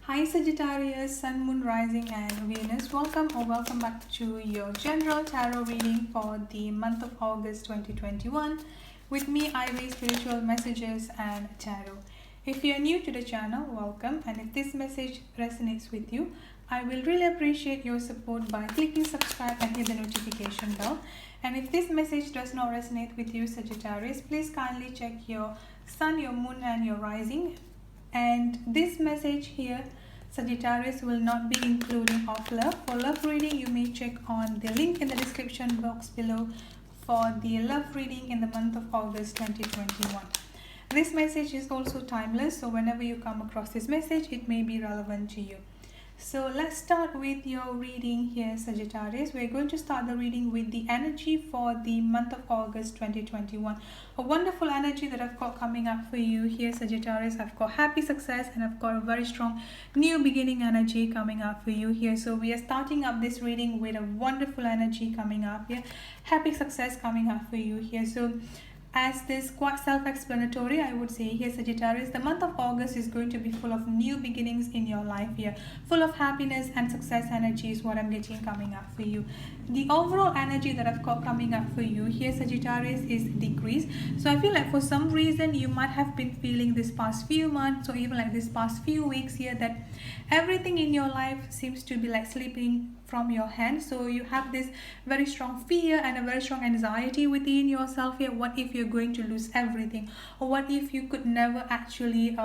Hi Sagittarius, Sun, Moon, Rising and Venus. Welcome back to your general tarot reading for the month of August 2021 with me Ivy Spiritual Messages and Tarot. If you are new to the channel, welcome, and if this message resonates with you, I will really appreciate your support by clicking subscribe and hit the notification bell. And if this message does not resonate with you Sagittarius, please kindly check your Sun, your Moon and your Rising. And this message here Sagittarius will not be including of love. For love reading, you may check on the link in the description box below for the love reading in the month of August 2021. This message is also timeless, so whenever you come across this message, it may be relevant to you. So let's start with your reading here, Sagittarius. We're going to start the reading with the energy for the month of August 2021. A wonderful energy that I've got coming up for you here, Sagittarius. I've got happy success and I've got a very strong new beginning energy coming up for you here. So we are starting up this reading with a wonderful energy coming up here. Happy success coming up for you here. So as this quite self-explanatory, I would say here Sagittarius, the month of August is going to be full of new beginnings in your life here, full of happiness and success energy is what I'm getting coming up for you. The overall energy that I've got coming up for you here Sagittarius is decrease. So I feel like for some reason you might have been feeling this past few months or even like this past few weeks here that everything in your life seems to be like slipping from your hand. So you have this very strong fear and a very strong anxiety within yourself here. What if you're going to lose everything, or what if you could never actually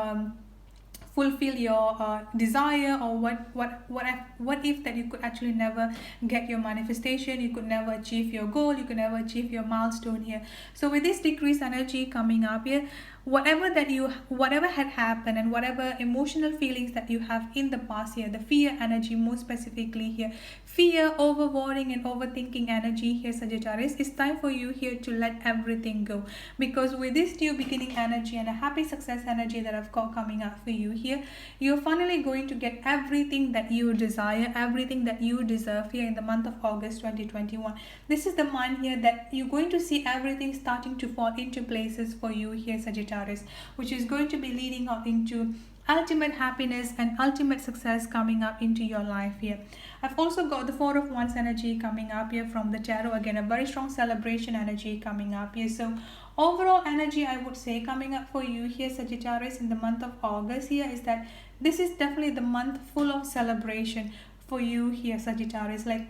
fulfill your desire, or what if that you could actually never get your manifestation, you could never achieve your goal, you could never achieve your milestone here. So with this decreased energy coming up here, whatever had happened and whatever emotional feelings that you have in the past here, the fear energy more specifically here, fear, over worrying and overthinking energy here Sagittarius, it's time for you here to let everything go, because with this new beginning energy and a happy success energy that I've got coming up for you here, you're finally going to get everything that you desire, everything that you deserve here in the month of August 2021. This is the month here that you're going to see everything starting to fall into places for you here Sagittarius, which is going to be leading up into ultimate happiness and ultimate success coming up into your life here. I've also got the Four of Wands energy coming up here from the tarot. Again, a very strong celebration energy coming up here. So overall energy I would say coming up for you here Sagittarius in the month of August here is that this is definitely the month full of celebration for you here Sagittarius. Like,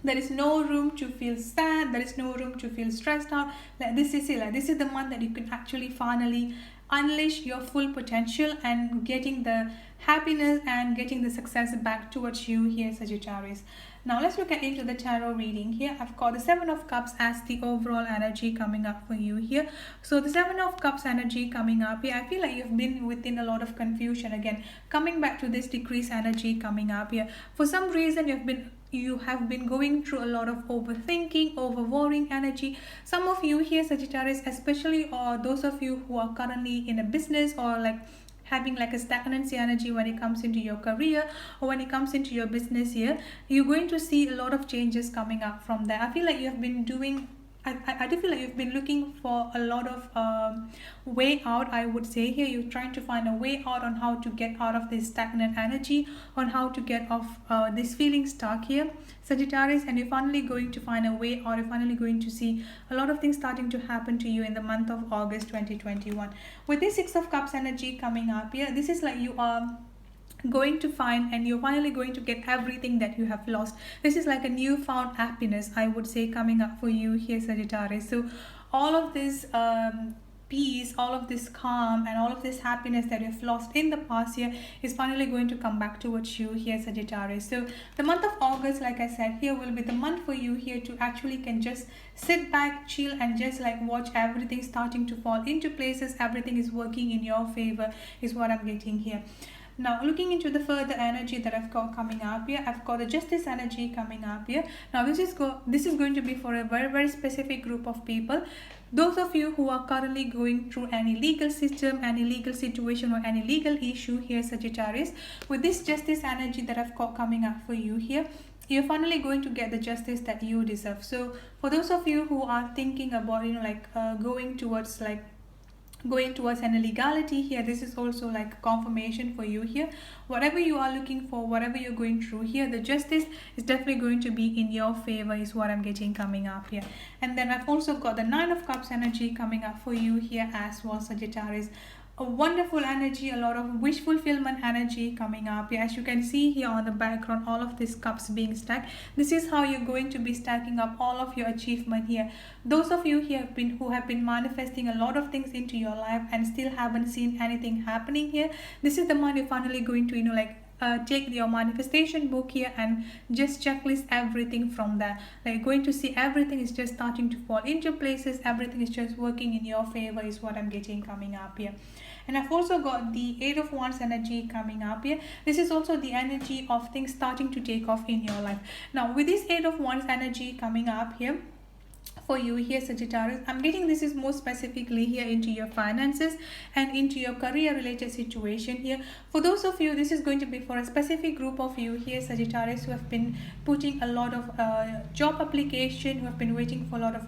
there is no room to feel sad, there is no room to feel stressed out. Like, this is it. Like, this is the month that you can actually finally unleash your full potential and getting the happiness and getting the success back towards you here Sagittarius. Now let's look at into the tarot reading here. I've got the Seven of Cups as the overall energy coming up for you here. So the Seven of Cups energy coming up here, I feel like you've been within a lot of confusion. Again, coming back to this decreased energy coming up here, for some reason you have been going through a lot of overthinking, over worrying energy. Some of you here Sagittarius especially, or those of you who are currently in a business or like having like a stagnancy energy when it comes into your career or when it comes into your business here, you're going to see a lot of changes coming up from there. I feel like you have been doing I do feel like you've been looking for a lot of way out. I would say here you're trying to find a way out on how to get out of this stagnant energy, on how to get off this feeling stuck here Sagittarius, and you're finally going to find a way out. You're finally going to see a lot of things starting to happen to you in the month of August 2021. With this Six of Cups energy coming up here, this is like you are going to find and you're finally going to get everything that you have lost. This is like a newfound happiness I would say coming up for you here Sagittarius. So all of this peace, all of this calm and all of this happiness that you've lost in the past year is finally going to come back towards you here Sagittarius. So the month of August, like I said, here will be the month for you here to actually can just sit back, chill and just like watch everything starting to fall into places. Everything is working in your favor is what I'm getting here. Now looking into the further energy that I've got coming up here, I've got the Justice energy coming up here. Now this is going to be for a very specific group of people. Those of you who are currently going through any legal system, any legal situation or any legal issue here Sagittarius, with this Justice energy that I've got coming up for you here, you're finally going to get the justice that you deserve. So for those of you who are thinking about going towards like going towards an illegality here. This is also like confirmation for you here. Whatever you are looking for, whatever you're going through here, the justice is definitely going to be in your favor is what I'm getting coming up here. And then I've also got the Nine of Cups energy coming up for you here as well, Sagittarius. A wonderful energy, a lot of wish fulfillment energy coming up here. As you can see here on the background, all of these cups being stacked. This is how you're going to be stacking up all of your achievement here. Those of you here who have been manifesting a lot of things into your life and still haven't seen anything happening here, this is the month you're finally going to take your manifestation book here and just checklist everything from there. Like going to see everything is just starting to fall into places, everything is just working in your favor is what I'm getting coming up here. And I've also got the Eight of Wands energy coming up here. This is also the energy of things starting to take off in your life. Now with this Eight of Wands energy coming up here for you here, Sagittarius, I'm getting this is more specifically here into your finances and into your career related situation here. For those of you, this is going to be for a specific group of you here, Sagittarius, who have been putting a lot of job application, who have been waiting for a lot of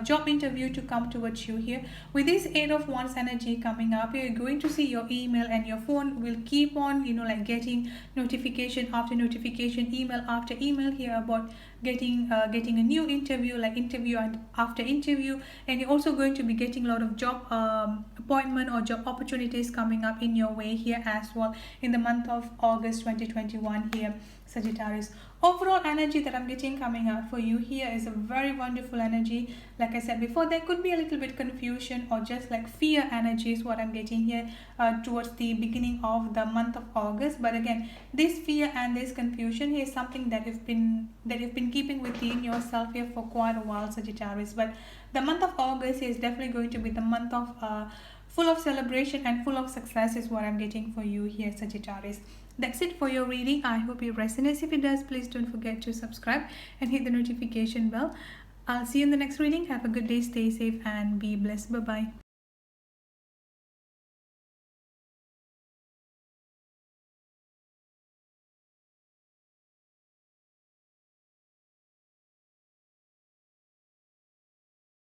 job interview to come towards you here. With this Eight of Wands energy coming up, you're going to see your email and your phone will keep on getting notification after notification, email after email here about getting a new interview, like interview and after interview. And you're also going to be getting a lot of job appointment or job opportunities coming up in your way here as well in the month of August 2021 here, Sagittarius. Overall energy that I'm getting coming up for you here is a very wonderful energy. Like I said before, there could be a little bit confusion or just like fear energy is what I'm getting here towards the beginning of the month of August. But again, this fear and this confusion here is something that you've been keeping within yourself here for quite a while, Sagittarius. But the month of August is definitely going to be the month of full of celebration and full of success is what I'm getting for you here, Sagittarius. That's it for your reading. I hope it resonates. If it does, please don't forget to subscribe and hit the notification bell. I'll see you in the next reading. Have a good day, stay safe and be blessed. Bye bye.